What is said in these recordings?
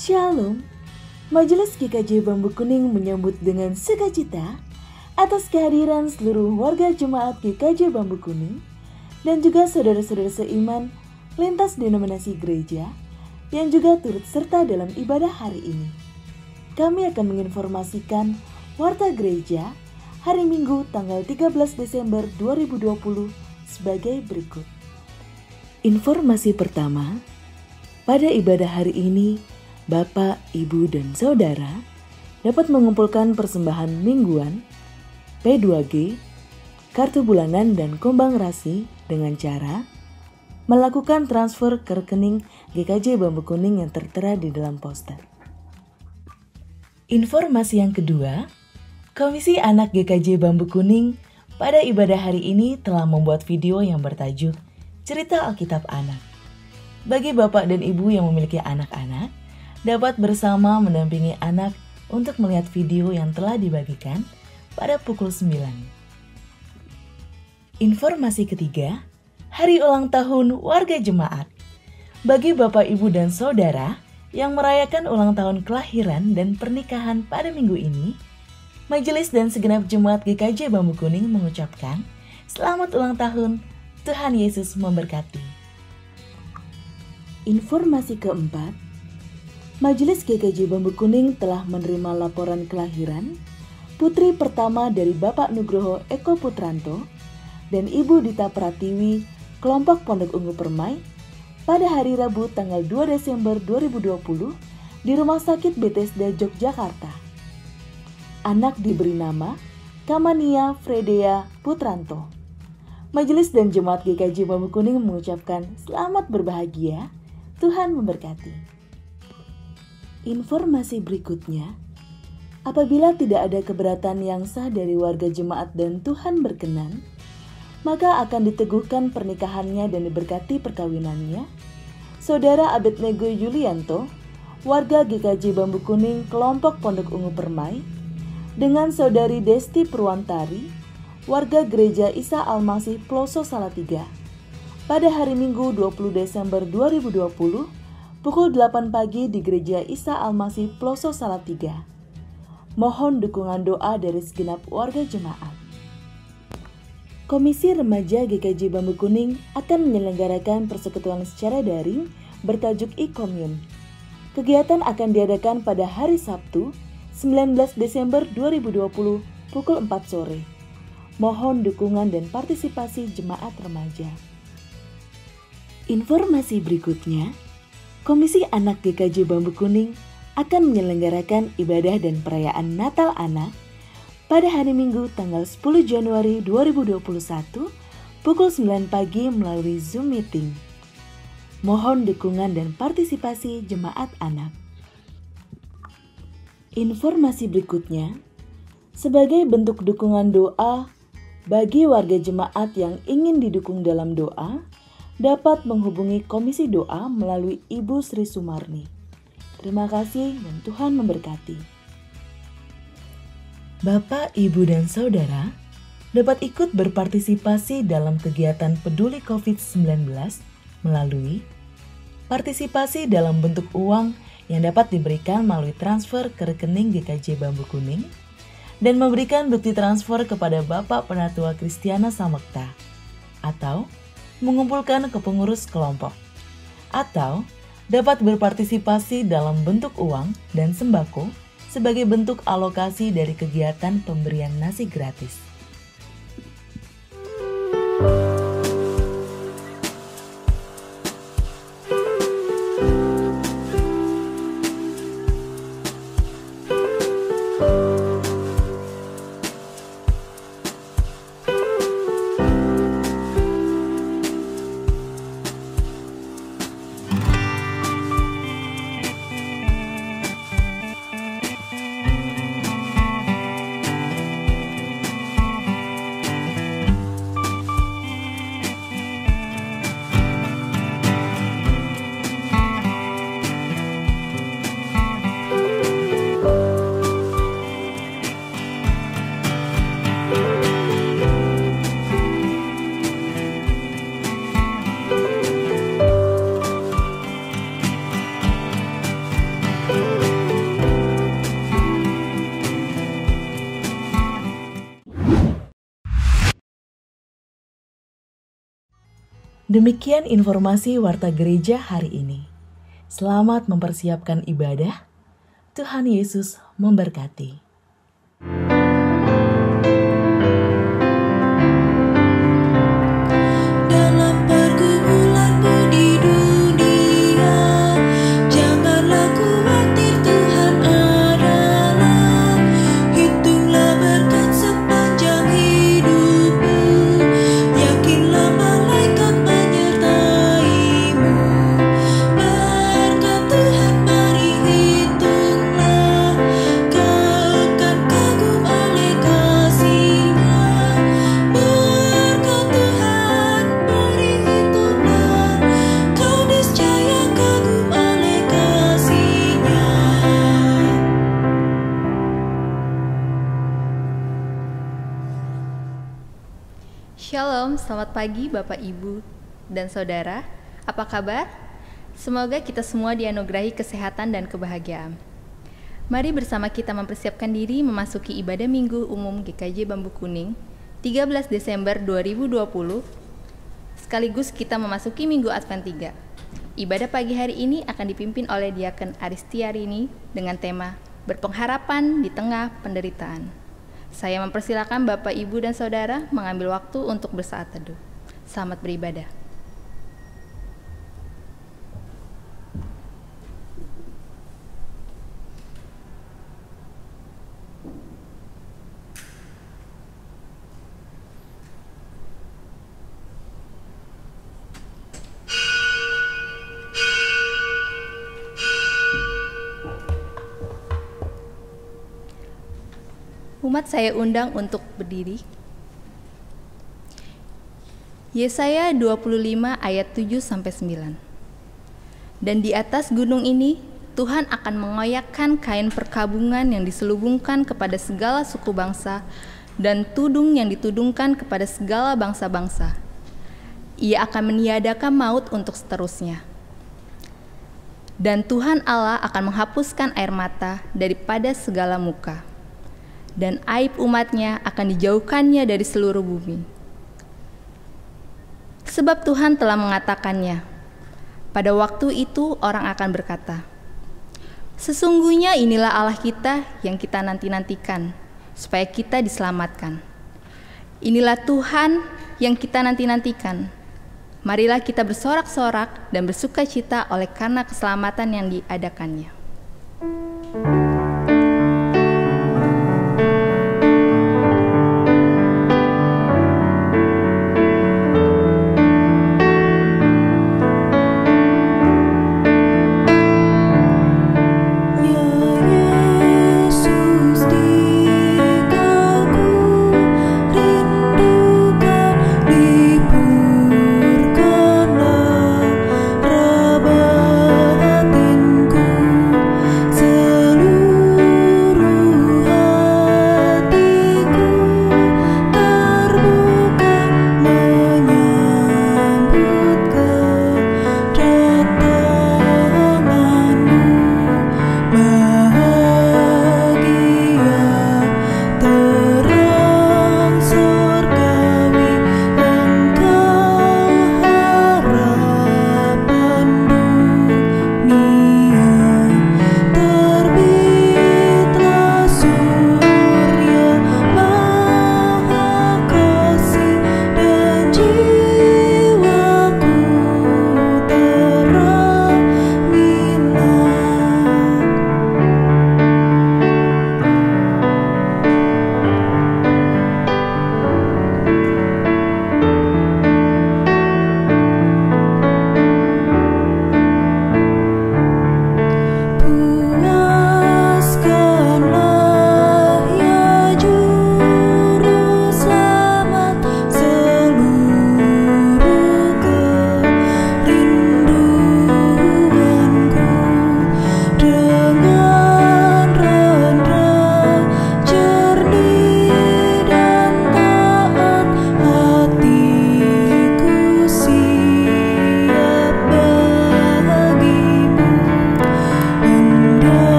Shalom, Majelis GKJ Bambu Kuning menyambut dengan sukacita atas kehadiran seluruh warga jemaat GKJ Bambu Kuning dan juga saudara-saudara seiman lintas denominasi gereja yang juga turut serta dalam ibadah hari ini. Kami akan menginformasikan warta gereja hari Minggu tanggal 13 Desember 2020 sebagai berikut. Informasi pertama, pada ibadah hari ini, Bapak, Ibu, dan Saudara dapat mengumpulkan persembahan mingguan, P2G, kartu bulanan, dan kombang rasi dengan cara melakukan transfer ke rekening GKJ Bambu Kuning yang tertera di dalam poster. Informasi yang kedua, Komisi Anak GKJ Bambu Kuning pada ibadah hari ini telah membuat video yang bertajuk Cerita Alkitab Anak. Bagi Bapak dan Ibu yang memiliki anak-anak, dapat bersama mendampingi anak untuk melihat video yang telah dibagikan pada pukul 9. Informasi ketiga, hari ulang tahun warga jemaat. Bagi Bapak, Ibu, dan Saudara yang merayakan ulang tahun kelahiran dan pernikahan pada minggu ini, Majelis dan segenap jemaat GKJ Bambu Kuning mengucapkan selamat ulang tahun, Tuhan Yesus memberkati. Informasi keempat, Majelis GKJ Bambu Kuning telah menerima laporan kelahiran putri pertama dari Bapak Nugroho Eko Putranto dan Ibu Dita Pratiwi, kelompok Pondok Ungu Permai, pada hari Rabu tanggal 2 Desember 2020 di Rumah Sakit Bethesda Yogyakarta. Anak diberi nama Kamania Fredea Putranto. Majelis dan Jemaat GKJ Bambu Kuning mengucapkan selamat berbahagia, Tuhan memberkati. Informasi berikutnya, apabila tidak ada keberatan yang sah dari warga jemaat dan Tuhan berkenan, maka akan diteguhkan pernikahannya dan diberkati perkawinannya, Saudara Abednego Yulianto, warga GKJ Bambu Kuning, kelompok Pondok Ungu Permai, dengan Saudari Desti Purwantari, warga Gereja Isa Almasih Ploso Salatiga, pada hari Minggu 20 Desember 2020, pukul 8 pagi di Gereja Isa Almasih Ploso Salatiga. Mohon dukungan doa dari segenap warga jemaat. Komisi Remaja GKJ Bambu Kuning akan menyelenggarakan persekutuan secara daring bertajuk e-commune. Kegiatan akan diadakan pada hari Sabtu, 19 Desember 2020 pukul 4 sore. Mohon dukungan dan partisipasi jemaat remaja. Informasi berikutnya, Komisi Anak GKJ Bambu Kuning akan menyelenggarakan ibadah dan perayaan Natal Anak pada hari Minggu tanggal 10 Januari 2021 pukul 9 pagi melalui Zoom Meeting. Mohon dukungan dan partisipasi jemaat anak. Informasi berikutnya, sebagai bentuk dukungan doa bagi warga jemaat yang ingin didukung dalam doa, dapat menghubungi Komisi Doa melalui Ibu Sri Sumarni. Terima kasih dan Tuhan memberkati. Bapak, Ibu, dan Saudara dapat ikut berpartisipasi dalam kegiatan peduli COVID-19 melalui partisipasi dalam bentuk uang yang dapat diberikan melalui transfer ke rekening GKJ Bambu Kuning dan memberikan bukti transfer kepada Bapak Penatua Kristiana Samekta, atau mengumpulkan ke pengurus kelompok, atau dapat berpartisipasi dalam bentuk uang dan sembako sebagai bentuk alokasi dari kegiatan pemberian nasi gratis. Demikian informasi Warta Gereja hari ini. Selamat mempersiapkan ibadah. Tuhan Yesus memberkati. Shalom, selamat pagi Bapak, Ibu, dan Saudara. Apa kabar? Semoga kita semua dianugerahi kesehatan dan kebahagiaan. Mari bersama kita mempersiapkan diri memasuki ibadah Minggu Umum GKJ Bambu Kuning 13 Desember 2020. Sekaligus kita memasuki Minggu Advent 3. Ibadah pagi hari ini akan dipimpin oleh Diaken Aristiarini dengan tema Berpengharapan di Tengah Penderitaan. Saya mempersilakan Bapak, Ibu, dan Saudara mengambil waktu untuk bersaat teduh. Selamat beribadah. Umat saya undang untuk berdiri. Yesaya 25 ayat 7-9. Dan di atas gunung ini Tuhan akan mengoyakkan kain perkabungan yang diselubungkan kepada segala suku bangsa dan tudung yang ditudungkan kepada segala bangsa-bangsa. Ia akan meniadakan maut untuk seterusnya. Dan Tuhan Allah akan menghapuskan air mata daripada segala muka. Dan aib umatnya akan dijauhkannya dari seluruh bumi. Sebab Tuhan telah mengatakannya, pada waktu itu orang akan berkata, sesungguhnya inilah Allah kita yang kita nanti-nantikan, supaya kita diselamatkan. Inilah Tuhan yang kita nanti-nantikan. Marilah kita bersorak-sorak dan bersuka cita oleh karena keselamatan yang diadakannya. Batinku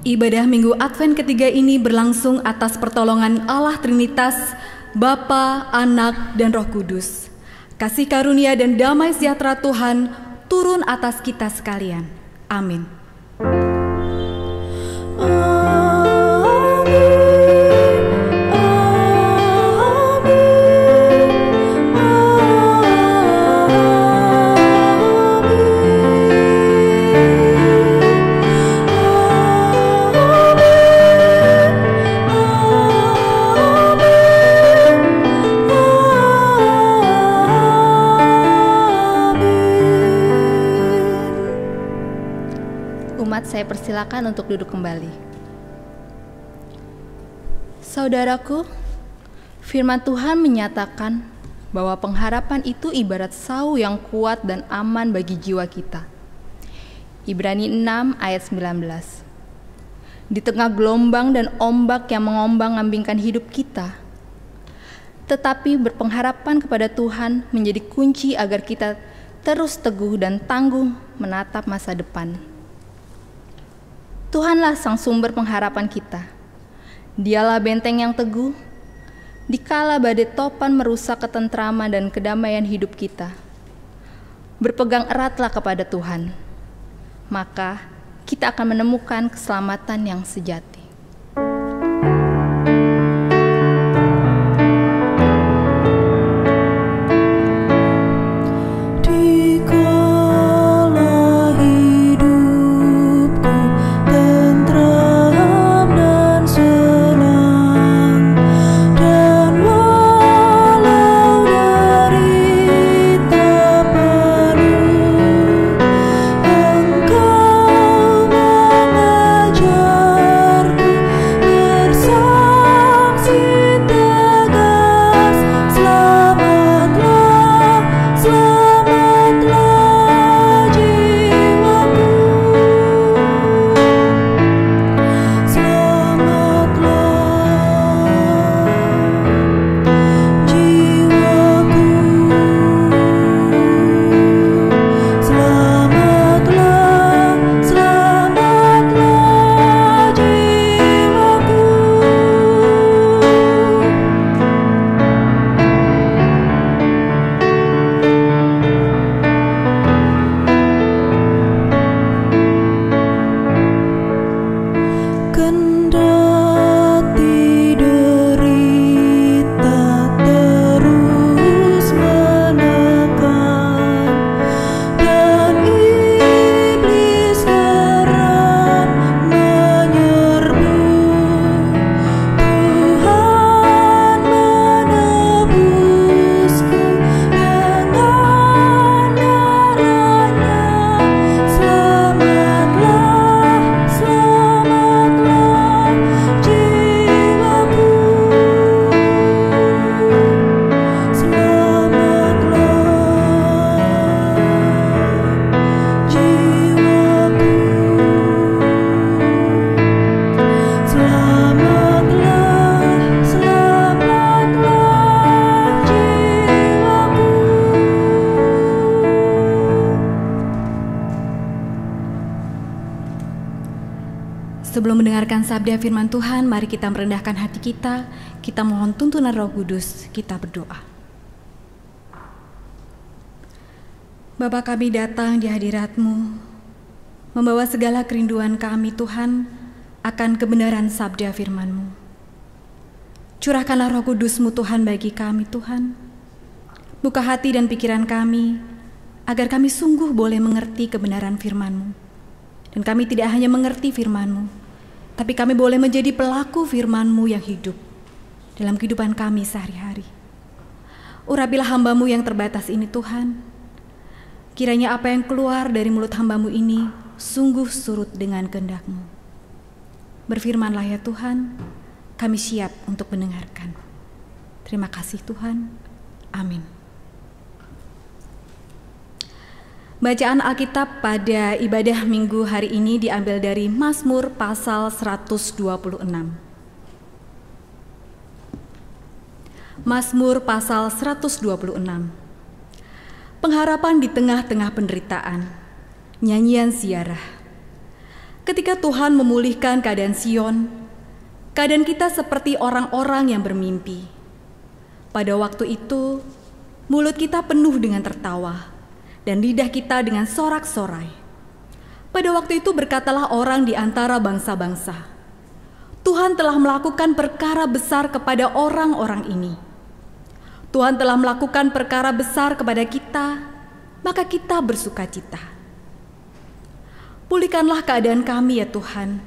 Ibadah Minggu Advent ketiga ini berlangsung atas pertolongan Allah Trinitas, Bapa, Anak, dan Roh Kudus. Kasih karunia dan damai sejahtera Tuhan turun atas kita sekalian. Amin. Saya persilakan untuk duduk kembali. Saudaraku, firman Tuhan menyatakan bahwa pengharapan itu ibarat sau yang kuat dan aman bagi jiwa kita. Ibrani 6 ayat 19. Di tengah gelombang dan ombak yang mengombang-ambingkan hidup kita, tetapi berpengharapan kepada Tuhan menjadi kunci agar kita terus teguh dan tangguh menatap masa depan. Tuhanlah sang sumber pengharapan kita. Dialah benteng yang teguh, dikala badai topan merusak ketentraman dan kedamaian hidup kita. Berpegang eratlah kepada Tuhan, maka kita akan menemukan keselamatan yang sejati. Sebelum mendengarkan sabda firman Tuhan, mari kita merendahkan hati kita. Kita mohon tuntunan Roh Kudus, kita berdoa. Bapa, kami datang di hadirat-Mu, membawa segala kerinduan kami Tuhan akan kebenaran sabda firman-Mu. Curahkanlah Roh Kudus-Mu Tuhan bagi kami Tuhan. Buka hati dan pikiran kami, agar kami sungguh boleh mengerti kebenaran firman-Mu. Dan kami tidak hanya mengerti firman-Mu, tapi kami boleh menjadi pelaku firman-Mu yang hidup dalam kehidupan kami sehari-hari. Urapilah hamba-Mu yang terbatas ini Tuhan. Kiranya apa yang keluar dari mulut hamba-Mu ini sungguh surut dengan kehendak-Mu. Berfirmanlah ya Tuhan, kami siap untuk mendengarkan. Terima kasih Tuhan. Amin. Bacaan Alkitab pada ibadah Minggu hari ini diambil dari Mazmur pasal 126. Mazmur pasal 126. Pengharapan di tengah-tengah penderitaan. Nyanyian ziarah. Ketika Tuhan memulihkan keadaan Sion, keadaan kita seperti orang-orang yang bermimpi. Pada waktu itu, mulut kita penuh dengan tertawa, dan lidah kita dengan sorak-sorai. Pada waktu itu berkatalah orang di antara bangsa-bangsa, Tuhan telah melakukan perkara besar kepada orang-orang ini. Tuhan telah melakukan perkara besar kepada kita, maka kita bersukacita. Pulihkanlah keadaan kami ya Tuhan,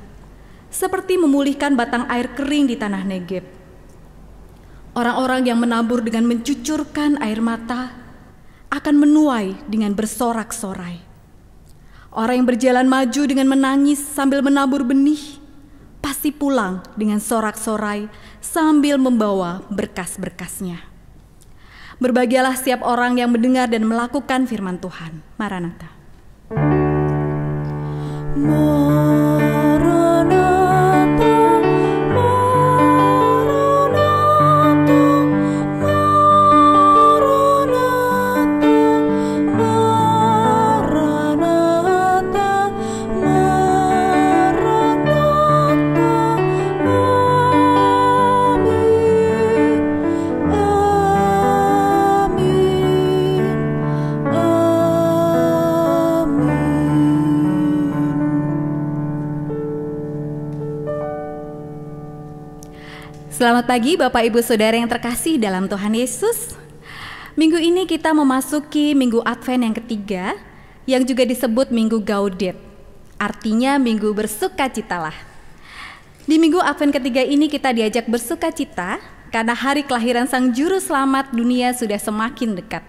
seperti memulihkan batang air kering di tanah Negeb. Orang-orang yang menabur dengan mencucurkan air mata akan menuai dengan bersorak-sorai. Orang yang berjalan maju dengan menangis sambil menabur benih pasti pulang dengan sorak-sorai sambil membawa berkas-berkasnya. Berbahagialah setiap orang yang mendengar dan melakukan firman Tuhan. Maranatha. Selamat pagi Bapak Ibu Saudara yang terkasih dalam Tuhan Yesus. Minggu ini kita memasuki Minggu Advent yang ketiga, yang juga disebut Minggu Gaudete. Artinya Minggu bersukacitalah. Di Minggu Advent ketiga ini kita diajak bersukacita karena hari kelahiran Sang Juru Selamat dunia sudah semakin dekat.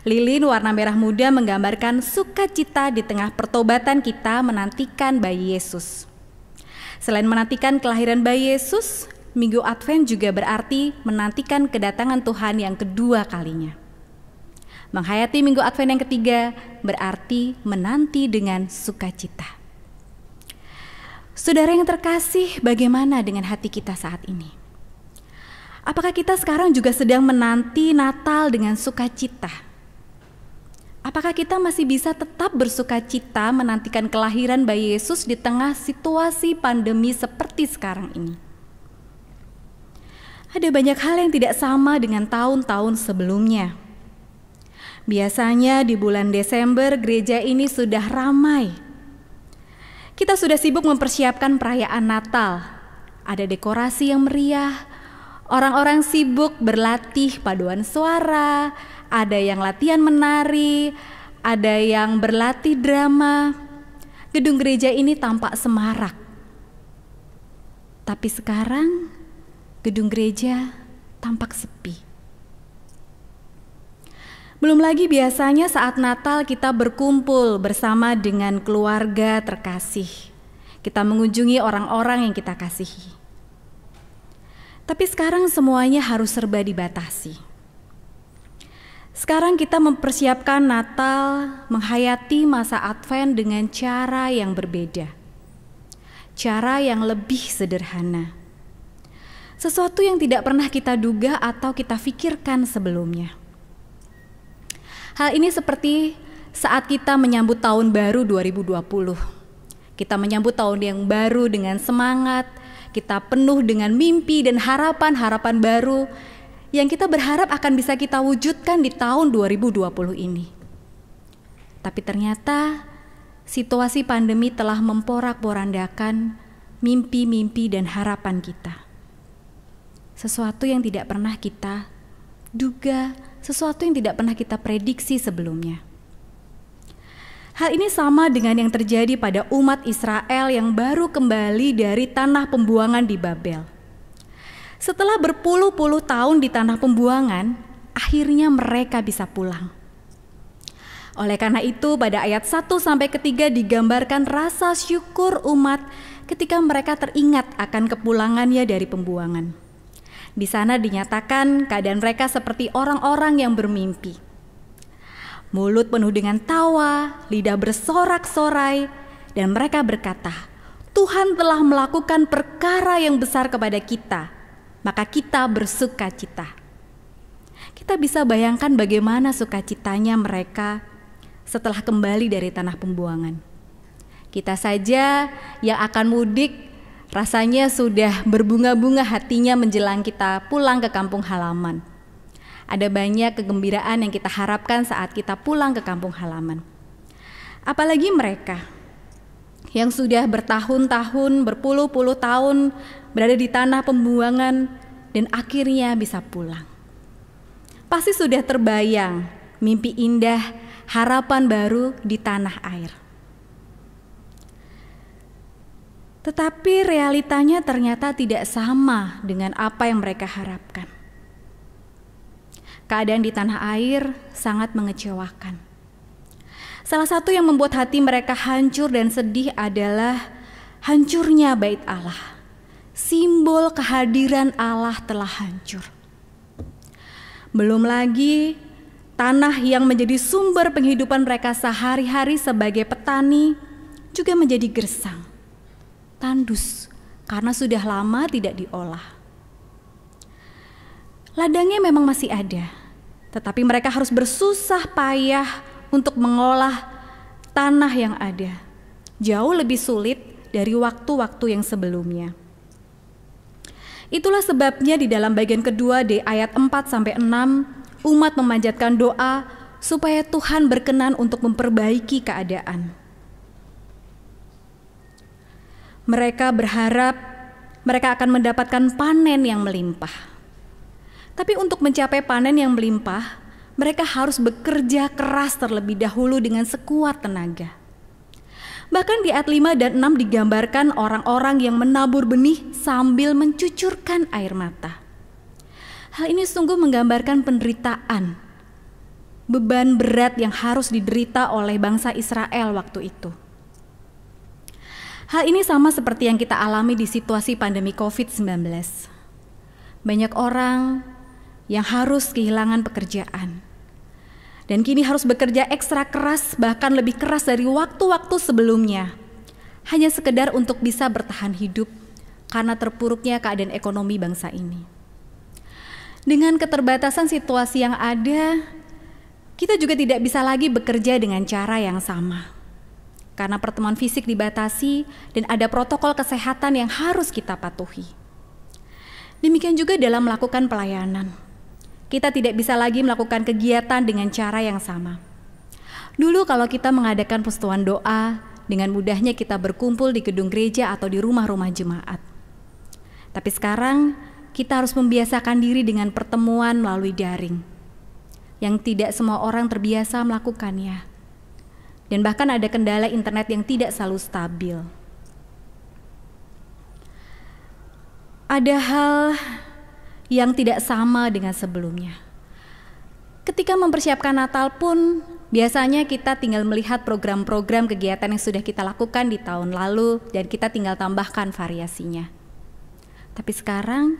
Lilin warna merah muda menggambarkan sukacita di tengah pertobatan kita menantikan bayi Yesus. Selain menantikan kelahiran bayi Yesus, Minggu Advent juga berarti menantikan kedatangan Tuhan yang kedua kalinya. Menghayati Minggu Advent yang ketiga berarti menanti dengan sukacita. Saudara yang terkasih, bagaimana dengan hati kita saat ini? Apakah kita sekarang juga sedang menanti Natal dengan sukacita? Apakah kita masih bisa tetap bersukacita menantikan kelahiran bayi Yesus di tengah situasi pandemi seperti sekarang ini? Ada banyak hal yang tidak sama dengan tahun-tahun sebelumnya. Biasanya di bulan Desember gereja ini sudah ramai. Kita sudah sibuk mempersiapkan perayaan Natal. Ada dekorasi yang meriah, orang-orang sibuk berlatih paduan suara, ada yang latihan menari, ada yang berlatih drama. Gedung gereja ini tampak semarak. Tapi sekarang gedung gereja tampak sepi. Belum lagi biasanya saat Natal kita berkumpul bersama dengan keluarga terkasih. Kita mengunjungi orang-orang yang kita kasihi. Tapi sekarang semuanya harus serba dibatasi. Sekarang kita mempersiapkan Natal, menghayati masa Advent dengan cara yang berbeda. Cara yang lebih sederhana. Sesuatu yang tidak pernah kita duga atau kita pikirkan sebelumnya. Hal ini seperti saat kita menyambut tahun baru 2020. Kita menyambut tahun yang baru dengan semangat, kita penuh dengan mimpi dan harapan-harapan baru yang kita berharap akan bisa kita wujudkan di tahun 2020 ini. Tapi ternyata situasi pandemi telah memporak-porandakan mimpi-mimpi dan harapan kita. Sesuatu yang tidak pernah kita duga, sesuatu yang tidak pernah kita prediksi sebelumnya. Hal ini sama dengan yang terjadi pada umat Israel yang baru kembali dari tanah pembuangan di Babel. Setelah berpuluh-puluh tahun di tanah pembuangan, akhirnya mereka bisa pulang. Oleh karena itu, pada ayat 1-3 digambarkan rasa syukur umat ketika mereka teringat akan kepulangannya dari pembuangan. Di sana dinyatakan keadaan mereka seperti orang-orang yang bermimpi. Mulut penuh dengan tawa, lidah bersorak-sorai, dan mereka berkata, Tuhan telah melakukan perkara yang besar kepada kita, maka kita bersukacita. Kita bisa bayangkan bagaimana sukacitanya mereka setelah kembali dari tanah pembuangan. Kita saja yang akan mudik rasanya sudah berbunga-bunga hatinya menjelang kita pulang ke kampung halaman. Ada banyak kegembiraan yang kita harapkan saat kita pulang ke kampung halaman. Apalagi mereka yang sudah bertahun-tahun, berpuluh-puluh tahun berada di tanah pembuangan dan akhirnya bisa pulang. Pasti sudah terbayang mimpi indah, harapan baru di tanah air. Tetapi realitanya ternyata tidak sama dengan apa yang mereka harapkan. Keadaan di tanah air sangat mengecewakan. Salah satu yang membuat hati mereka hancur dan sedih adalah hancurnya bait Allah. Simbol kehadiran Allah telah hancur. Belum lagi tanah yang menjadi sumber penghidupan mereka sehari-hari sebagai petani juga menjadi gersang, tandus karena sudah lama tidak diolah. Ladangnya memang masih ada, tetapi mereka harus bersusah payah untuk mengolah tanah yang ada. Jauh lebih sulit dari waktu-waktu yang sebelumnya. Itulah sebabnya di dalam bagian kedua di ayat 4-6, umat memanjatkan doa supaya Tuhan berkenan untuk memperbaiki keadaan. Mereka berharap mereka akan mendapatkan panen yang melimpah. Tapi untuk mencapai panen yang melimpah, mereka harus bekerja keras terlebih dahulu dengan sekuat tenaga. Bahkan di ayat 5 dan 6 digambarkan orang-orang yang menabur benih sambil mencucurkan air mata. Hal ini sungguh menggambarkan penderitaan, beban berat yang harus diderita oleh bangsa Israel waktu itu. Hal ini sama seperti yang kita alami di situasi pandemi COVID-19. Banyak orang yang harus kehilangan pekerjaan dan kini harus bekerja ekstra keras, bahkan lebih keras dari waktu-waktu sebelumnya, hanya sekedar untuk bisa bertahan hidup karena terpuruknya keadaan ekonomi bangsa ini. Dengan keterbatasan situasi yang ada, kita juga tidak bisa lagi bekerja dengan cara yang sama. Karena pertemuan fisik dibatasi dan ada protokol kesehatan yang harus kita patuhi. Demikian juga dalam melakukan pelayanan. Kita tidak bisa lagi melakukan kegiatan dengan cara yang sama. Dulu kalau kita mengadakan persekutuan doa, dengan mudahnya kita berkumpul di gedung gereja atau di rumah-rumah jemaat. Tapi sekarang kita harus membiasakan diri dengan pertemuan melalui daring, yang tidak semua orang terbiasa melakukannya. Dan bahkan ada kendala internet yang tidak selalu stabil. Ada hal yang tidak sama dengan sebelumnya. Ketika mempersiapkan Natal pun, biasanya kita tinggal melihat program-program kegiatan yang sudah kita lakukan di tahun lalu dan kita tinggal tambahkan variasinya. Tapi sekarang,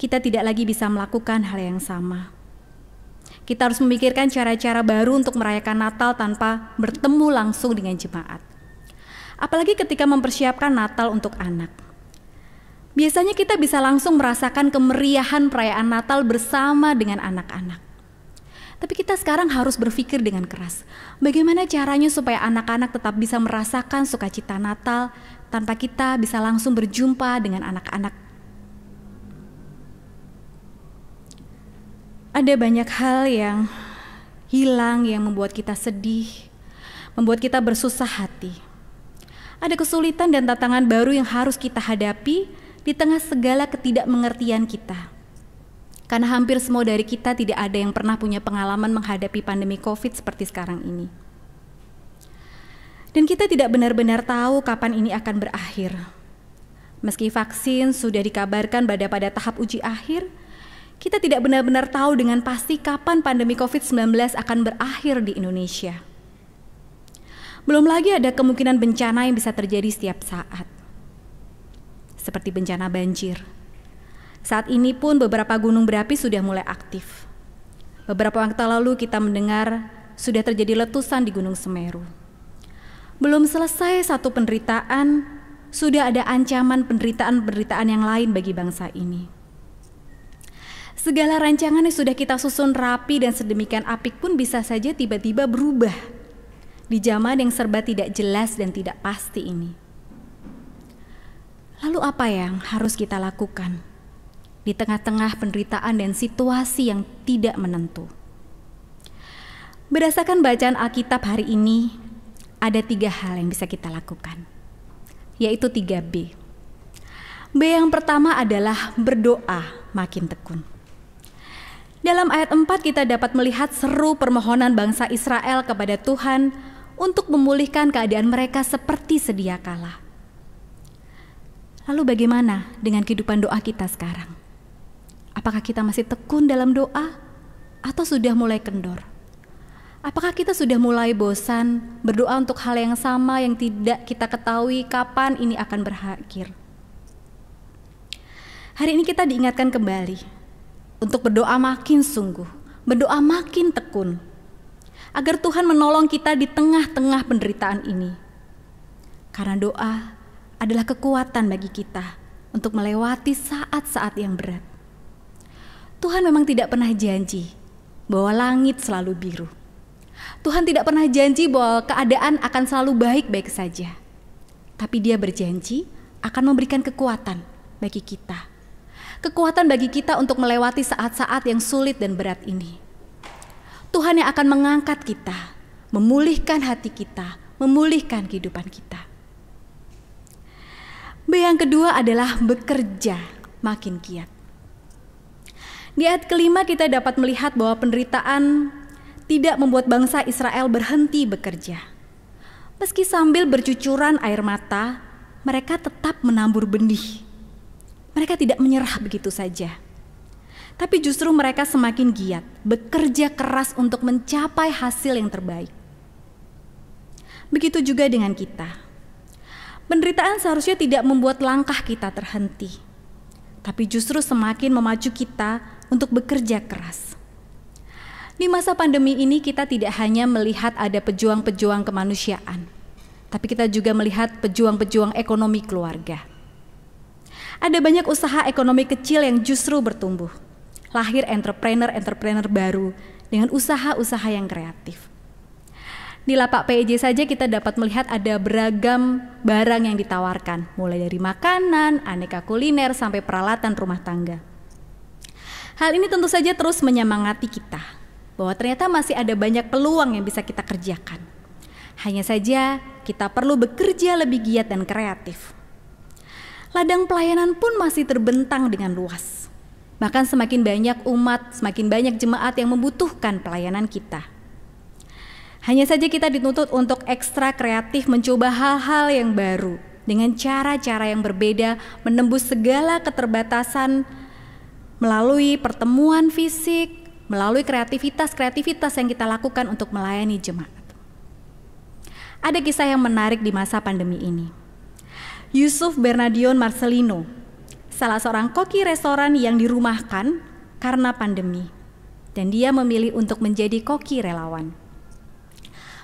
kita tidak lagi bisa melakukan hal yang sama. Kita harus memikirkan cara-cara baru untuk merayakan Natal tanpa bertemu langsung dengan jemaat. Apalagi ketika mempersiapkan Natal untuk anak. Biasanya kita bisa langsung merasakan kemeriahan perayaan Natal bersama dengan anak-anak. Tapi kita sekarang harus berpikir dengan keras. Bagaimana caranya supaya anak-anak tetap bisa merasakan sukacita Natal tanpa kita bisa langsung berjumpa dengan anak-anak. Ada banyak hal yang hilang yang membuat kita sedih, membuat kita bersusah hati. Ada kesulitan dan tantangan baru yang harus kita hadapi di tengah segala ketidakmengertian kita. Karena hampir semua dari kita tidak ada yang pernah punya pengalaman menghadapi pandemi COVID seperti sekarang ini. Dan kita tidak benar-benar tahu kapan ini akan berakhir. Meski vaksin sudah dikabarkan pada tahap uji akhir, kita tidak benar-benar tahu dengan pasti kapan pandemi COVID-19 akan berakhir di Indonesia. Belum lagi ada kemungkinan bencana yang bisa terjadi setiap saat. Seperti bencana banjir. Saat ini pun beberapa gunung berapi sudah mulai aktif. Beberapa waktu lalu kita mendengar sudah terjadi letusan di Gunung Semeru. Belum selesai satu penderitaan, sudah ada ancaman penderitaan yang lain bagi bangsa ini. Segala rancangan yang sudah kita susun rapi dan sedemikian apik pun bisa saja tiba-tiba berubah di zaman yang serba tidak jelas dan tidak pasti ini. Lalu apa yang harus kita lakukan di tengah-tengah penderitaan dan situasi yang tidak menentu? Berdasarkan bacaan Alkitab hari ini, ada 3 hal yang bisa kita lakukan, yaitu 3B. B yang pertama adalah berdoa makin tekun. Dalam ayat 4 kita dapat melihat seru permohonan bangsa Israel kepada Tuhan untuk memulihkan keadaan mereka seperti sedia kala. Lalu bagaimana dengan kehidupan doa kita sekarang? Apakah kita masih tekun dalam doa atau sudah mulai kendor? Apakah kita sudah mulai bosan berdoa untuk hal yang sama yang tidak kita ketahui kapan ini akan berakhir? Hari ini kita diingatkan kembali untuk berdoa makin sungguh, berdoa makin tekun, agar Tuhan menolong kita di tengah-tengah penderitaan ini. Karena doa adalah kekuatan bagi kita untuk melewati saat-saat yang berat. Tuhan memang tidak pernah janji bahwa langit selalu biru. Tuhan tidak pernah janji bahwa keadaan akan selalu baik-baik saja. Tapi Dia berjanji akan memberikan kekuatan bagi kita. Kekuatan bagi kita untuk melewati saat-saat yang sulit dan berat ini. Tuhan yang akan mengangkat kita, memulihkan hati kita, memulihkan kehidupan kita. B yang kedua adalah bekerja makin giat. Di ayat kelima kita dapat melihat bahwa penderitaan tidak membuat bangsa Israel berhenti bekerja. Meski sambil bercucuran air mata, mereka tetap menabur benih. Mereka tidak menyerah begitu saja. Tapi justru mereka semakin giat, bekerja keras untuk mencapai hasil yang terbaik. Begitu juga dengan kita. Penderitaan seharusnya tidak membuat langkah kita terhenti, tapi justru semakin memacu kita untuk bekerja keras. Di masa pandemi ini kita tidak hanya melihat ada pejuang-pejuang kemanusiaan, tapi kita juga melihat pejuang-pejuang ekonomi keluarga. Ada banyak usaha ekonomi kecil yang justru bertumbuh. Lahir entrepreneur baru dengan usaha-usaha yang kreatif. Di lapak PEJ saja kita dapat melihat ada beragam barang yang ditawarkan, mulai dari makanan, aneka kuliner, sampai peralatan rumah tangga. Hal ini tentu saja terus menyemangati kita, bahwa ternyata masih ada banyak peluang yang bisa kita kerjakan. Hanya saja kita perlu bekerja lebih giat dan kreatif. Ladang pelayanan pun masih terbentang dengan luas. Bahkan semakin banyak umat, semakin banyak jemaat yang membutuhkan pelayanan kita. Hanya saja kita dituntut untuk ekstra kreatif mencoba hal-hal yang baru dengan cara-cara yang berbeda, menembus segala keterbatasan melalui pertemuan fisik, melalui kreativitas yang kita lakukan untuk melayani jemaat. Ada kisah yang menarik di masa pandemi ini. Yusuf Bernardion Marcelino, salah seorang koki restoran yang dirumahkan karena pandemi, dan dia memilih untuk menjadi koki relawan.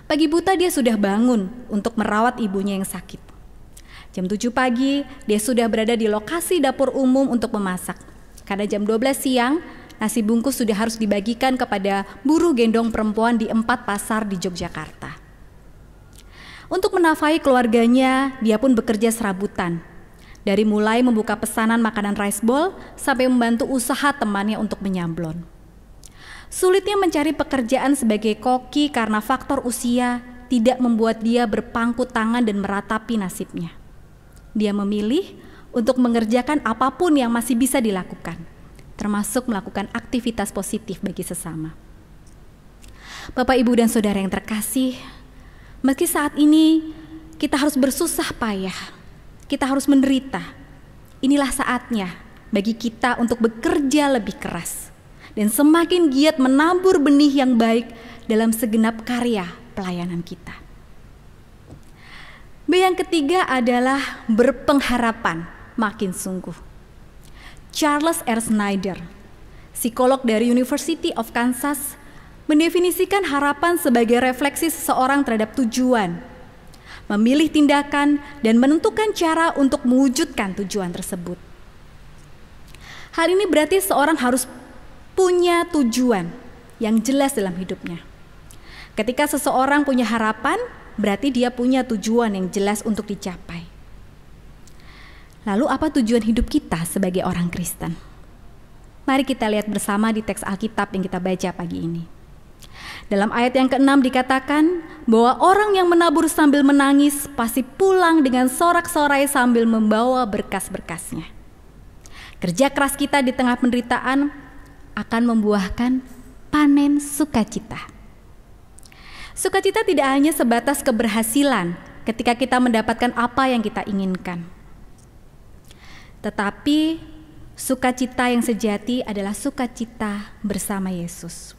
Pagi buta dia sudah bangun untuk merawat ibunya yang sakit. Jam 7 pagi dia sudah berada di lokasi dapur umum untuk memasak. Karena jam 12 siang nasi bungkus sudah harus dibagikan kepada buruh gendong perempuan di 4 pasar di Yogyakarta. Untuk menafkahi keluarganya, dia pun bekerja serabutan. Dari mulai membuka pesanan makanan rice bowl sampai membantu usaha temannya untuk menyamblon. Sulitnya mencari pekerjaan sebagai koki karena faktor usia tidak membuat dia berpangku tangan dan meratapi nasibnya. Dia memilih untuk mengerjakan apapun yang masih bisa dilakukan, termasuk melakukan aktivitas positif bagi sesama. Bapak, Ibu, dan Saudara yang terkasih, meski saat ini kita harus bersusah payah, kita harus menderita, inilah saatnya bagi kita untuk bekerja lebih keras dan semakin giat menabur benih yang baik dalam segenap karya pelayanan kita. B yang ketiga adalah berpengharapan makin sungguh. Charles R. Snyder, psikolog dari University of Kansas, mendefinisikan harapan sebagai refleksi seseorang terhadap tujuan, memilih tindakan, dan menentukan cara untuk mewujudkan tujuan tersebut. Hal ini berarti seorang harus punya tujuan yang jelas dalam hidupnya. Ketika seseorang punya harapan, berarti dia punya tujuan yang jelas untuk dicapai. Lalu apa tujuan hidup kita sebagai orang Kristen? Mari kita lihat bersama di teks Alkitab yang kita baca pagi ini. Dalam ayat yang ke-6 dikatakan bahwa orang yang menabur sambil menangis pasti pulang dengan sorak-sorai sambil membawa berkas-berkasnya. Kerja keras kita di tengah penderitaan akan membuahkan panen sukacita. Sukacita tidak hanya sebatas keberhasilan ketika kita mendapatkan apa yang kita inginkan. Tetapi sukacita yang sejati adalah sukacita bersama Yesus.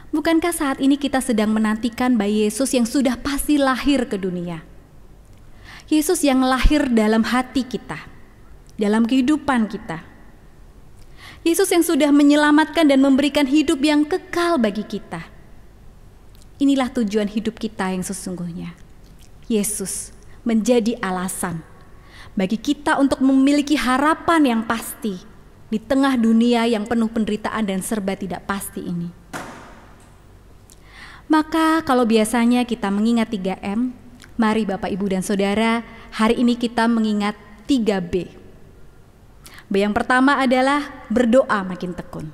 Bukankah saat ini kita sedang menantikan bayi Yesus yang sudah pasti lahir ke dunia? Yesus yang lahir dalam hati kita, dalam kehidupan kita. Yesus yang sudah menyelamatkan dan memberikan hidup yang kekal bagi kita. Inilah tujuan hidup kita yang sesungguhnya. Yesus menjadi alasan bagi kita untuk memiliki harapan yang pasti di tengah dunia yang penuh penderitaan dan serba tidak pasti ini. Maka kalau biasanya kita mengingat 3M, mari Bapak, Ibu, dan Saudara, hari ini kita mengingat 3B. B yang pertama adalah berdoa makin tekun.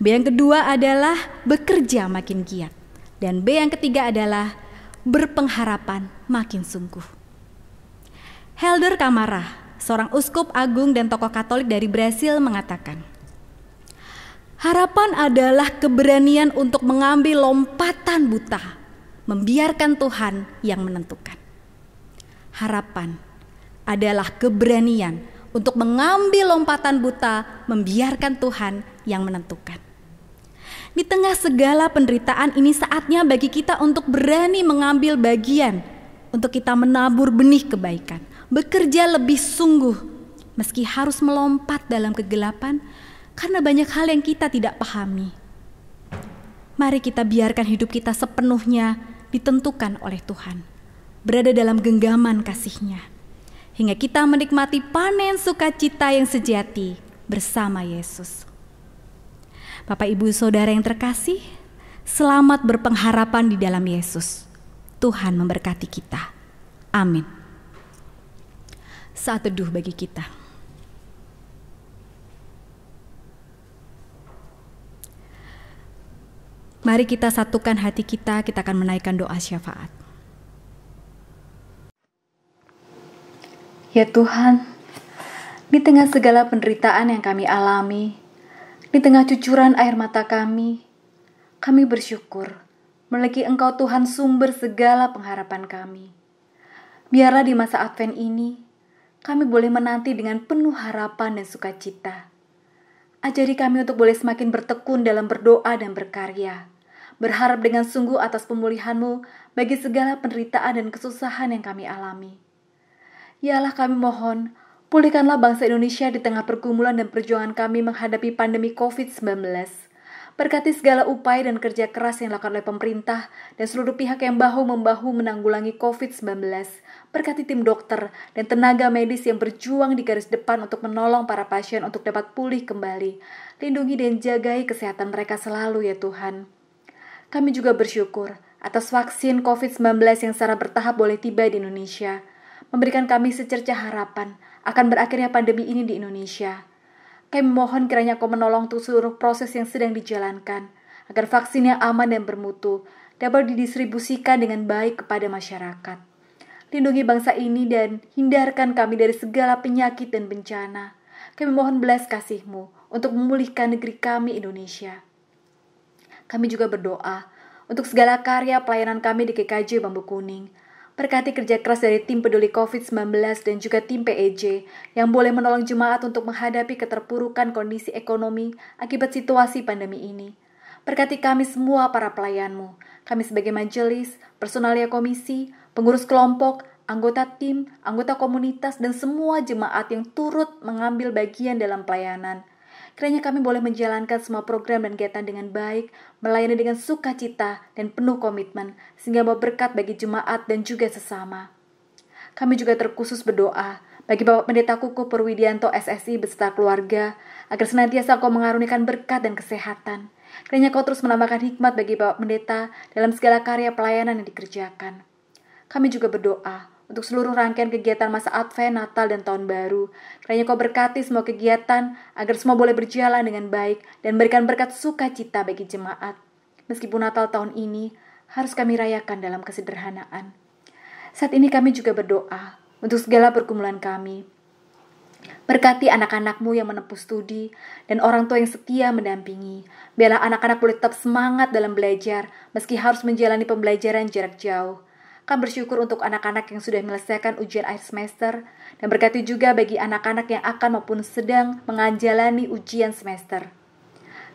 B yang kedua adalah bekerja makin giat. Dan B yang ketiga adalah berpengharapan makin sungguh. Helder Camara, seorang uskup agung dan tokoh Katolik dari Brasil mengatakan, harapan adalah keberanian untuk mengambil lompatan buta, membiarkan Tuhan yang menentukan. Harapan adalah keberanian untuk mengambil lompatan buta, membiarkan Tuhan yang menentukan. Di tengah segala penderitaan ini saatnya bagi kita untuk berani mengambil bagian, untuk kita menabur benih kebaikan, bekerja lebih sungguh, meski harus melompat dalam kegelapan, karena banyak hal yang kita tidak pahami. Mari kita biarkan hidup kita sepenuhnya ditentukan oleh Tuhan, berada dalam genggaman kasih-Nya, hingga kita menikmati panen sukacita yang sejati bersama Yesus. Bapak, Ibu, Saudara yang terkasih, selamat berpengharapan di dalam Yesus. Tuhan memberkati kita. Amin. Saat teduh bagi kita. Mari kita satukan hati kita akan menaikkan doa syafaat. Ya Tuhan, di tengah segala penderitaan yang kami alami, di tengah cucuran air mata kami bersyukur memiliki Engkau Tuhan sumber segala pengharapan kami. Biarlah di masa Advent ini, kami boleh menanti dengan penuh harapan dan sukacita. Ajari kami untuk boleh semakin bertekun dalam berdoa dan berkarya, berharap dengan sungguh atas pemulihan-Mu bagi segala penderitaan dan kesusahan yang kami alami. Ya Allah, kami mohon, pulihkanlah bangsa Indonesia di tengah pergumulan dan perjuangan kami menghadapi pandemi COVID-19. Berkati segala upaya dan kerja keras yang dilakukan oleh pemerintah dan seluruh pihak yang bahu-membahu menanggulangi COVID-19. Berkati tim dokter dan tenaga medis yang berjuang di garis depan untuk menolong para pasien untuk dapat pulih kembali. Lindungi dan jagai kesehatan mereka selalu ya Tuhan. Kami juga bersyukur atas vaksin COVID-19 yang secara bertahap boleh tiba di Indonesia, memberikan kami secercah harapan akan berakhirnya pandemi ini di Indonesia. Kami mohon kiranya Kau menolong untuk seluruh proses yang sedang dijalankan, agar vaksin yang aman dan bermutu dapat didistribusikan dengan baik kepada masyarakat. Lindungi bangsa ini dan hindarkan kami dari segala penyakit dan bencana. Kami mohon belas kasih-Mu untuk memulihkan negeri kami Indonesia. Kami juga berdoa untuk segala karya pelayanan kami di GKJ Bambu Kuning. Berkati kerja keras dari tim peduli COVID-19 dan juga tim PEJ yang boleh menolong jemaat untuk menghadapi keterpurukan kondisi ekonomi akibat situasi pandemi ini. Berkati kami semua para pelayan-Mu, kami sebagai majelis, personalia komisi, pengurus kelompok, anggota tim, anggota komunitas, dan semua jemaat yang turut mengambil bagian dalam pelayanan. Kiranya kami boleh menjalankan semua program dan kegiatan dengan baik, melayani dengan sukacita dan penuh komitmen, sehingga membawa berkat bagi jemaat dan juga sesama. Kami juga terkhusus berdoa bagi Bapak Pendeta Kuku Purwidianto SSI beserta keluarga, agar senantiasa Kau mengaruniakan berkat dan kesehatan, Kiranya Kau terus menambahkan hikmat bagi Bapak Pendeta dalam segala karya pelayanan yang dikerjakan. Kami juga berdoa untuk seluruh rangkaian kegiatan masa Advent, Natal, dan Tahun Baru. Kiranya Kau berkati semua kegiatan agar semua boleh berjalan dengan baik dan berikan berkat sukacita bagi jemaat. Meskipun Natal tahun ini harus kami rayakan dalam kesederhanaan. Saat ini kami juga berdoa untuk segala pergumulan kami. Berkati anak-anak-Mu yang menempuh studi dan orang tua yang setia mendampingi. Biarlah anak-anak boleh tetap semangat dalam belajar meski harus menjalani pembelajaran jarak jauh. Kami bersyukur untuk anak-anak yang sudah menyelesaikan ujian akhir semester dan berkati juga bagi anak-anak yang akan maupun sedang menjalani ujian semester.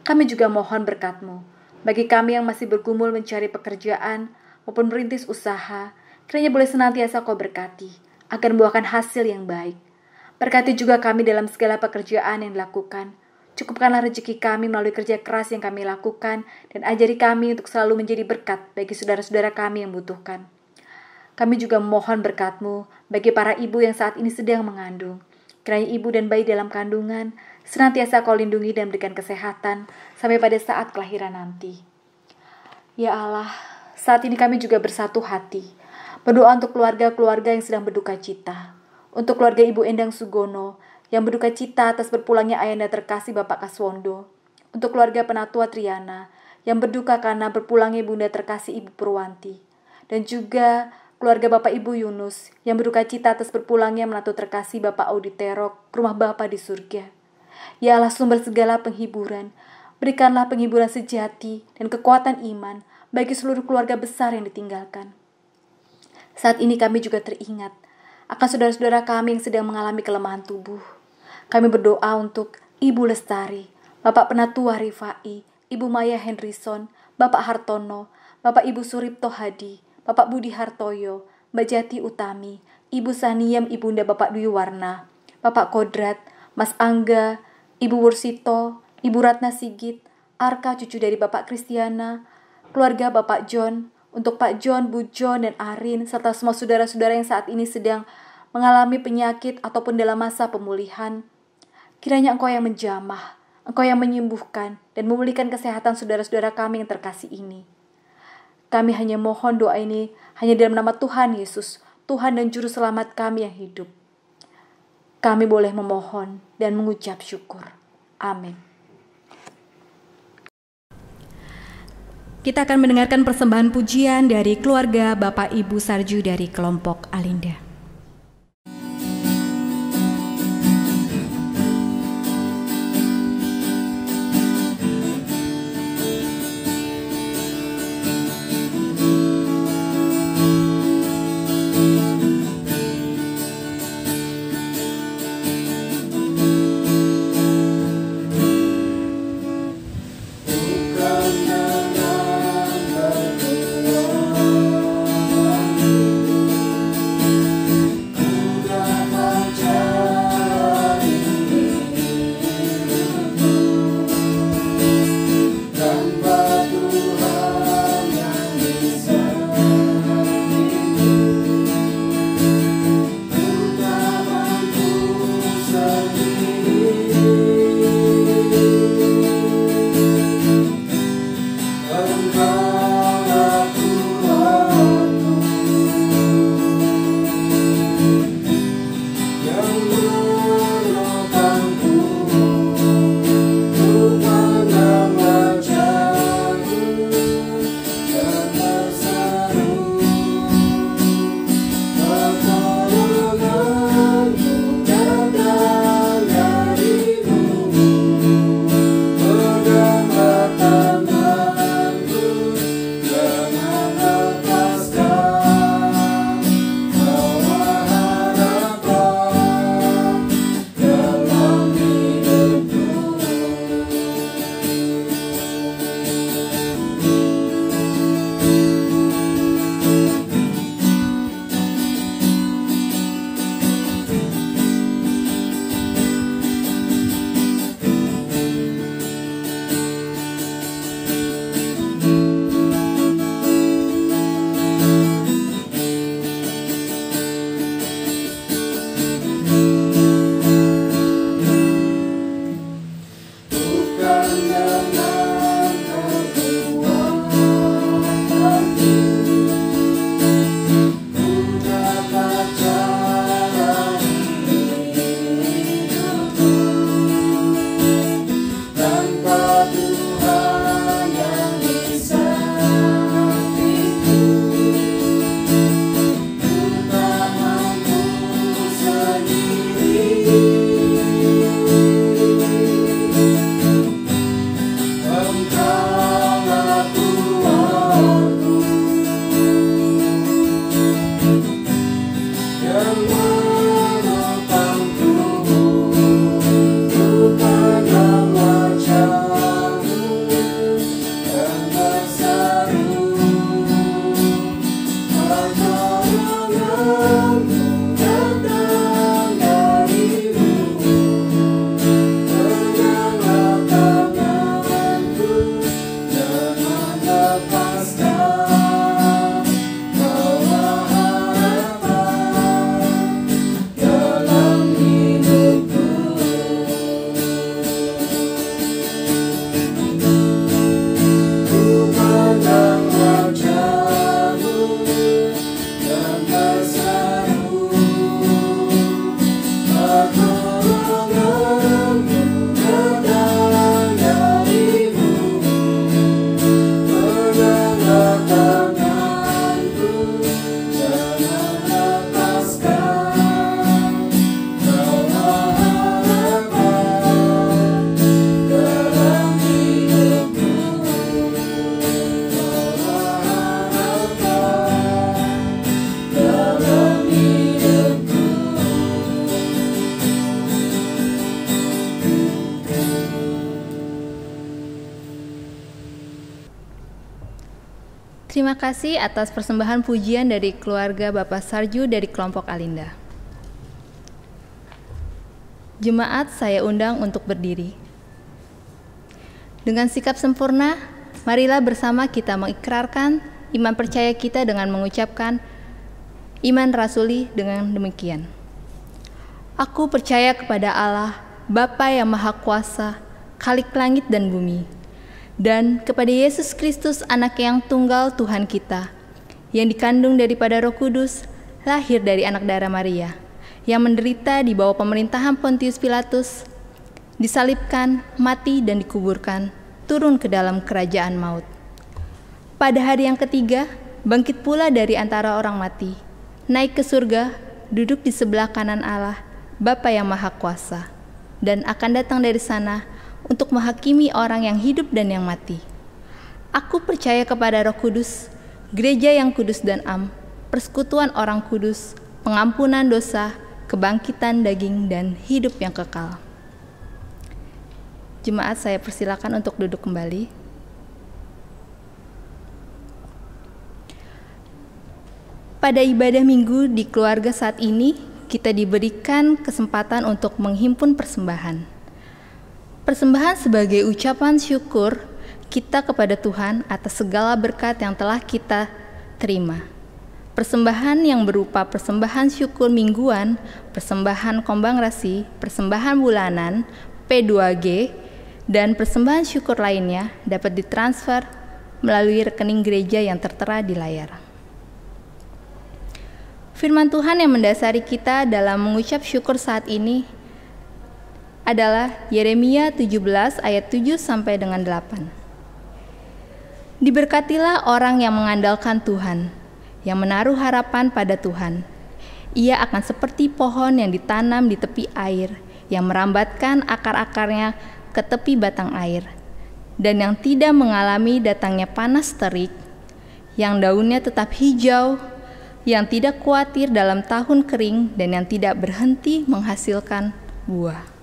Kami juga mohon berkat-Mu bagi kami yang masih bergumul mencari pekerjaan maupun merintis usaha. Kiranya boleh senantiasa Kau berkati agar membuahkan hasil yang baik. Berkati juga kami dalam segala pekerjaan yang dilakukan. Cukupkanlah rezeki kami melalui kerja keras yang kami lakukan dan ajari kami untuk selalu menjadi berkat bagi saudara-saudara kami yang membutuhkan. Kami juga memohon berkat-Mu bagi para ibu yang saat ini sedang mengandung. Kiranya ibu dan bayi dalam kandungan senantiasa Kau lindungi dan berikan kesehatan sampai pada saat kelahiran nanti. Ya Allah, saat ini kami juga bersatu hati berdoa untuk keluarga-keluarga yang sedang berduka cita. Untuk keluarga Ibu Endang Sugono yang berduka cita atas berpulangnya ayahanda terkasih Bapak Kaswondo. Untuk keluarga Penatua Triana yang berduka karena berpulangnya Bunda terkasih Ibu Purwanti. Dan juga keluarga Bapak Ibu Yunus yang berduka cita atas berpulangnya menantu terkasih Bapak Audi Terok ke rumah Bapa di surga. Ya Allah, sumber segala penghiburan, berikanlah penghiburan sejati dan kekuatan iman bagi seluruh keluarga besar yang ditinggalkan. Saat ini kami juga teringat akan saudara-saudara kami yang sedang mengalami kelemahan tubuh. Kami berdoa untuk Ibu Lestari, Bapak Penatua Rifai, Ibu Maya Henryson, Bapak Hartono, Bapak Ibu Suripto Hadi, Bapak Budi Hartoyo, Mbak Jati Utami, Ibu Saniem, Ibunda Bapak Dwi Warna, Bapak Kodrat, Mas Angga, Ibu Wursito, Ibu Ratna Sigit, Arka cucu dari Bapak Kristiana, keluarga Bapak John, untuk Pak John, Bu John, dan Arin, serta semua saudara-saudara yang saat ini sedang mengalami penyakit ataupun dalam masa pemulihan. Kiranya Engkau yang menjamah, Engkau yang menyembuhkan dan memulihkan kesehatan saudara-saudara kami yang terkasih ini. Kami hanya mohon doa ini hanya dalam nama Tuhan Yesus, Tuhan dan Juru Selamat kami yang hidup. Kami boleh memohon dan mengucap syukur. Amin. Kita akan mendengarkan persembahan pujian dari keluarga Bapak Ibu Sarju dari kelompok Alinda. Terima kasih atas persembahan pujian dari keluarga Bapak Sarju dari kelompok Alinda. Jemaat saya undang untuk berdiri. Dengan sikap sempurna, marilah bersama kita mengikrarkan iman percaya kita dengan mengucapkan iman rasuli dengan demikian. Aku percaya kepada Allah, Bapa yang Maha Kuasa, Khalik langit dan bumi, dan kepada Yesus Kristus, Anak yang tunggal Tuhan kita, yang dikandung daripada Roh Kudus, lahir dari anak darah Maria, yang menderita di bawah pemerintahan Pontius Pilatus, disalibkan, mati dan dikuburkan, turun ke dalam kerajaan maut. Pada hari yang ketiga, bangkit pula dari antara orang mati, naik ke surga, duduk di sebelah kanan Allah, Bapa yang Maha Kuasa, dan akan datang dari sana untuk menghakimi orang yang hidup dan yang mati. Aku percaya kepada Roh Kudus, gereja yang kudus dan am, persekutuan orang kudus, pengampunan dosa, kebangkitan daging, dan hidup yang kekal. Jemaat saya persilakan untuk duduk kembali. Pada ibadah minggu di keluarga saat ini, kita diberikan kesempatan untuk menghimpun persembahan. Persembahan sebagai ucapan syukur kita kepada Tuhan atas segala berkat yang telah kita terima. Persembahan yang berupa persembahan syukur mingguan, persembahan kombangrasi, persembahan bulanan, P2G, dan persembahan syukur lainnya dapat ditransfer melalui rekening gereja yang tertera di layar. Firman Tuhan yang mendasari kita dalam mengucap syukur saat ini adalah Yeremia 17 ayat 7 sampai dengan 8. Diberkatilah orang yang mengandalkan Tuhan, yang menaruh harapan pada Tuhan. Ia akan seperti pohon yang ditanam di tepi air, yang merambatkan akar-akarnya ke tepi batang air, dan yang tidak mengalami datangnya panas terik, yang daunnya tetap hijau, yang tidak khawatir dalam tahun kering, dan yang tidak berhenti menghasilkan buah.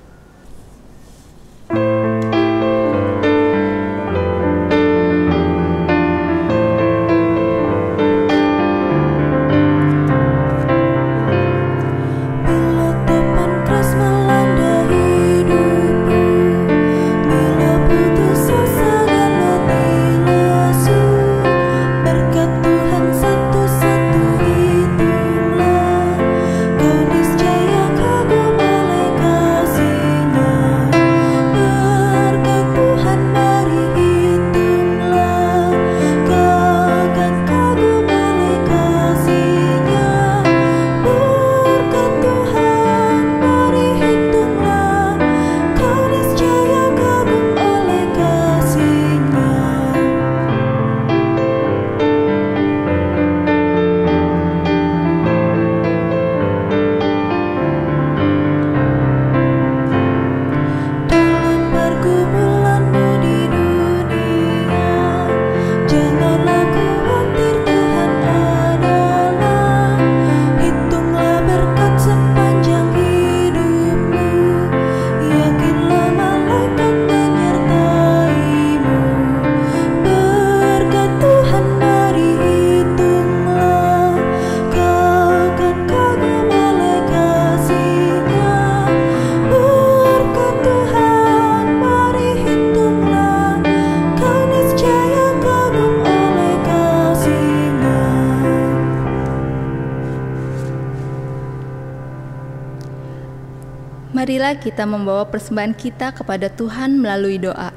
Marilah kita membawa persembahan kita kepada Tuhan melalui doa.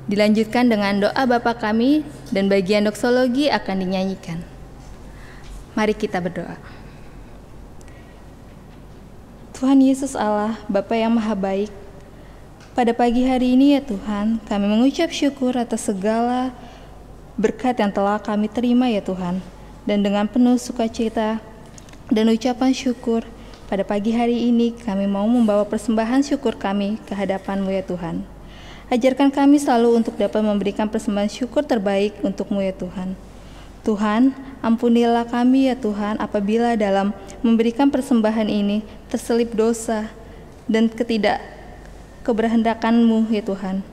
Dilanjutkan dengan doa Bapa kami dan bagian doksologi akan dinyanyikan. Mari kita berdoa. Tuhan Yesus Allah, Bapa yang Maha Baik, pada pagi hari ini ya Tuhan, kami mengucap syukur atas segala berkat yang telah kami terima ya Tuhan. Dan dengan penuh sukacita dan ucapan syukur, pada pagi hari ini kami mau membawa persembahan syukur kami ke hadapan-Mu ya Tuhan. Ajarkan kami selalu untuk dapat memberikan persembahan syukur terbaik untuk-Mu ya Tuhan. Tuhan, ampunilah kami ya Tuhan apabila dalam memberikan persembahan ini terselip dosa dan ketidakkeberhendakan-Mu ya Tuhan.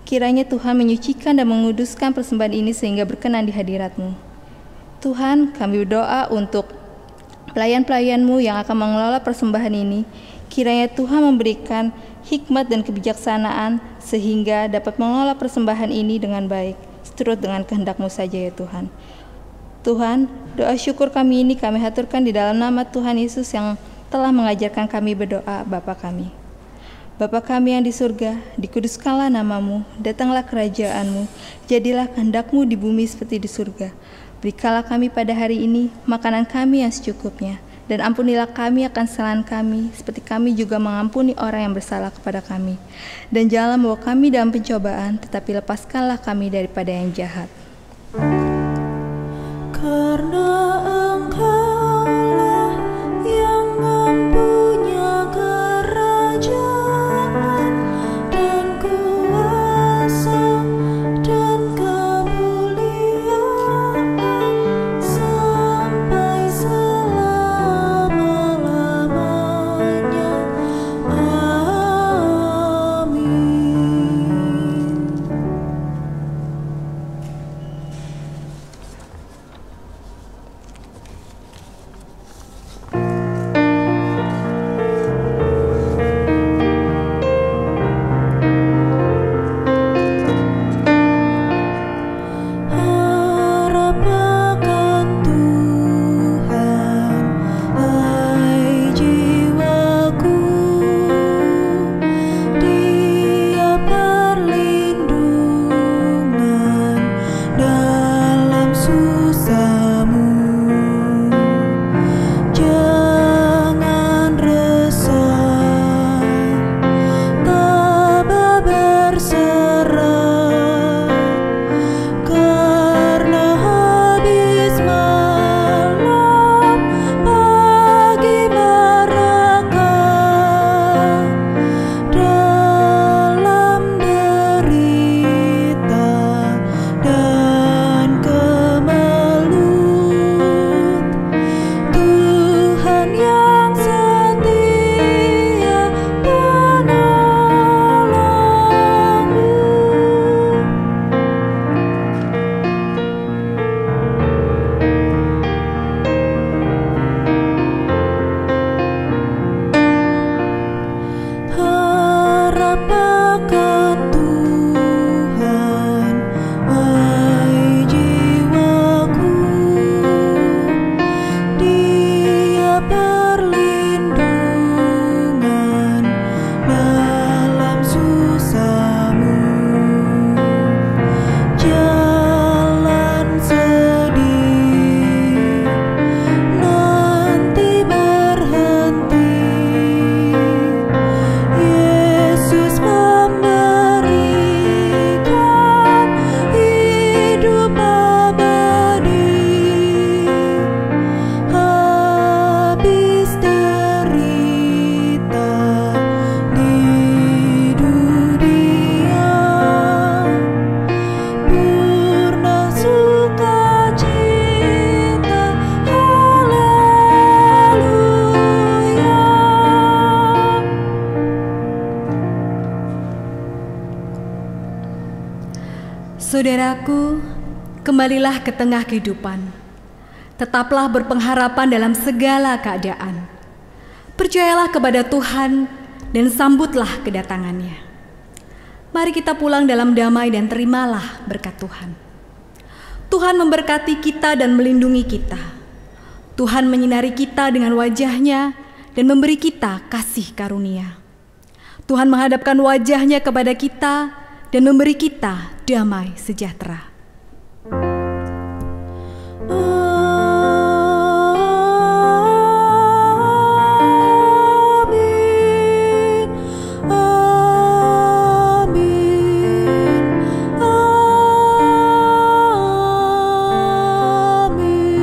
Kiranya Tuhan menyucikan dan menguduskan persembahan ini sehingga berkenan di hadirat-Mu. Tuhan, kami berdoa untuk pelayan-pelayan-Mu yang akan mengelola persembahan ini. Kiranya Tuhan memberikan hikmat dan kebijaksanaan sehingga dapat mengelola persembahan ini dengan baik, seturut dengan kehendak-Mu saja ya Tuhan. Tuhan, doa syukur kami ini kami haturkan di dalam nama Tuhan Yesus yang telah mengajarkan kami berdoa, Bapa kami. Bapa kami yang di surga, dikuduskanlah nama-Mu, datanglah kerajaan-Mu, jadilah kehendak-Mu di bumi seperti di surga. Berikanlah kami pada hari ini makanan kami yang secukupnya, dan ampunilah kami akan kesalahan kami, seperti kami juga mengampuni orang yang bersalah kepada kami. Dan janganlah membawa kami dalam pencobaan, tetapi lepaskanlah kami daripada yang jahat. Karena Engkau-lah yang mempunyai kerajaan dan kuasa dan kemuliaan sampai selama-lamanya. Amin. Harap akan Tuhan, hai jiwaku, Dia perlindungan dalam susahmu. Jangan resah, tabah berserah, karena habis malam pagi mereka dalam derita dan kemelut. Tuhan yang setia penolongmu. Harap akan Tuhan, hai jiwaku, Dia perlindungan dalam susahmu. Jalan sedih nanti berhenti, Yesus memberikan hidup abadi. Habis derita di dunia, purna sukacita. Haleluya. Saudaraku, kembalilah ke tengah kehidupan. Tetaplah berpengharapan dalam segala keadaan. Percayalah kepada Tuhan dan sambutlah kedatangannya. Mari kita pulang dalam damai dan terimalah berkat Tuhan. Tuhan memberkati kita dan melindungi kita. Tuhan menyinari kita dengan wajah-Nya dan memberi kita kasih karunia. Tuhan menghadapkan wajah-Nya kepada kita dan memberi kita damai sejahtera. Amin. Amin. Amin.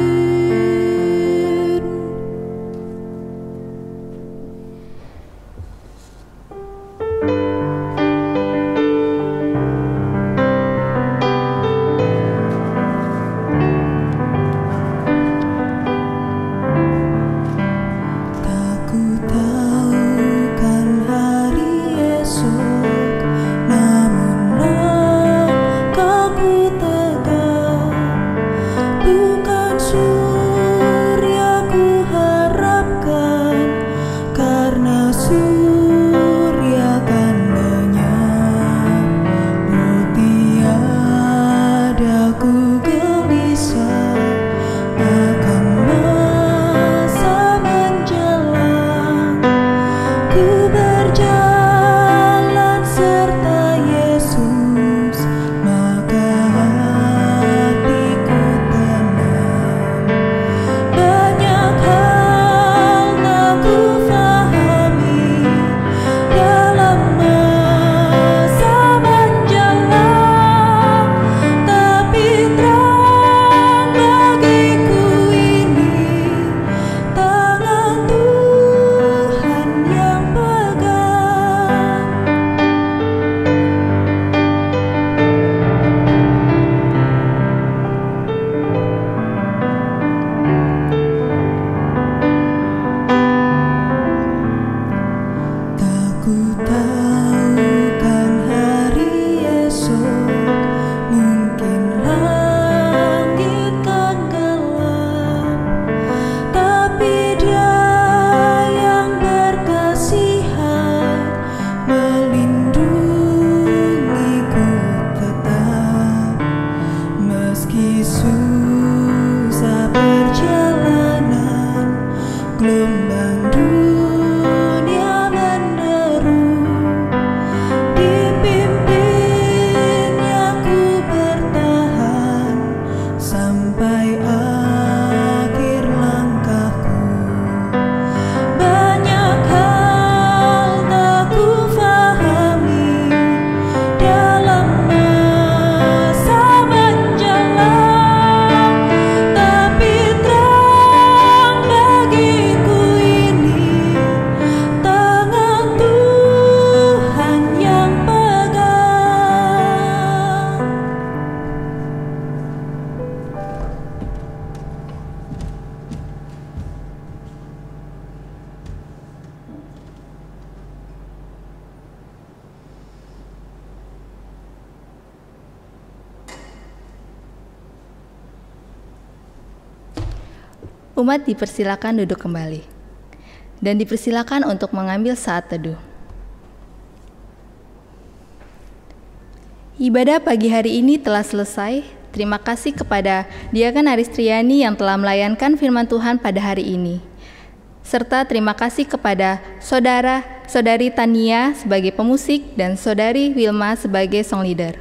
Umat dipersilakan duduk kembali dan dipersilakan untuk mengambil saat teduh. Ibadah pagi hari ini telah selesai. Terima kasih kepada Diaken Aristriani yang telah melayankan firman Tuhan pada hari ini. Serta terima kasih kepada Saudari Tania sebagai pemusik dan Saudari Wilma sebagai song leader.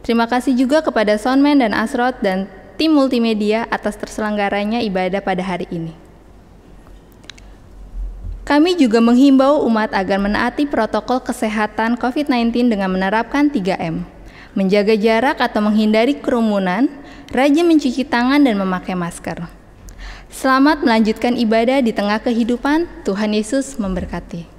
Terima kasih juga kepada Soundman dan Asrod dan tim multimedia atas terselenggaranya ibadah pada hari ini. Kami juga menghimbau umat agar menaati protokol kesehatan COVID-19 dengan menerapkan 3M, menjaga jarak atau menghindari kerumunan, rajin mencuci tangan dan memakai masker. Selamat melanjutkan ibadah di tengah kehidupan. Tuhan Yesus memberkati.